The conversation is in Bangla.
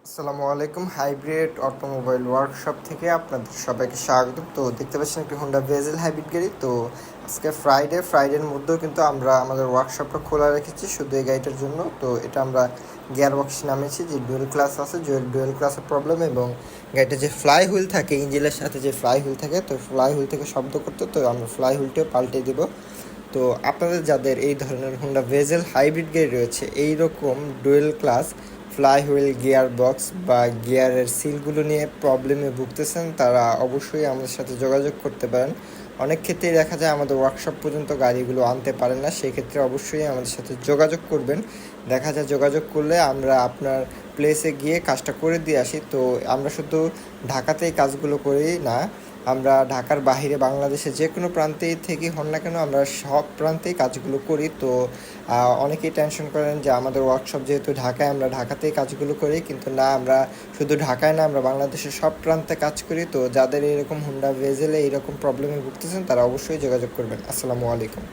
আসসালামু আলাইকুম। হাইব্রিড অটোমোবাইল ওয়ার্কশপ থেকে আপনাদের সবাইকে স্বাগত। তো দেখতে পাচ্ছেন একটি হোন্ডা ভেজেল হাইব্রিড গাড়ি। তো আজকে ফ্রাইডের মধ্যেও কিন্তু আমরা আমাদের ওয়ার্কশপটা খোলা রেখেছি শুধু এই গাড়িটার জন্য। তো এটা আমরা গিয়ার বক্স নামিয়েছি, যে ডুয়েল ক্লাস আছে, ডুয়েল ক্লাসের প্রবলেম, এবং গাড়িটা যে ফ্লাই হুইল থাকে, ইঞ্জিনের সাথে যে ফ্লাই হুইল থাকে, তো ফ্লাই হুইল থেকে শব্দ করতে, তো আমরা ফ্লাই হুইলটাও পাল্টে দেবো। তো আপনাদের যাদের এই ধরনের হোন্ডা ভেজেল হাইব্রিড গাড়ি রয়েছে, এই রকম dual class, fly wheel, gear box বা গিয়ারের সিলগুলো নিয়ে প্রবলেমে ভুগতেছেন, তারা অবশ্যই আমাদের সাথে যোগাযোগ করতে পারেন। অনেক ক্ষেত্রেই দেখা যায় আমাদের ওয়ার্কশপ পর্যন্ত গাড়িগুলো আনতে পারেন না, সেই ক্ষেত্রে অবশ্যই আমাদের সাথে যোগাযোগ করবেন। দেখা যায় যোগাযোগ করলে আমরা আপনার প্লেসে গিয়ে কাজটা করে দিয়ে আসি। তো আমরা শুধু ঢাকাতেই কাজগুলো করি না, আমরা ঢাকার বাইরে বাংলাদেশে যে কোনো প্রান্তেই থেকে হন না কেন, আমরা সব প্রান্তেই কাজগুলো করি। তো অনেকেই টেনশন করেন যে আমাদের ওয়ার্কশপ যেহেতু ঢাকায়, আমরা ঢাকাতেই কাজগুলো করি, কিন্তু না, আমরা শুধু ঢাকায় না, আমরা বাংলাদেশের সব প্রান্তে কাজ করি। তো যাদের এরকম হোন্ডা ভেজেলে এইরকম প্রবলেমে ভুগতেছেন, তারা অবশ্যই যোগাযোগ করবেন। আসসালামু আলাইকুম।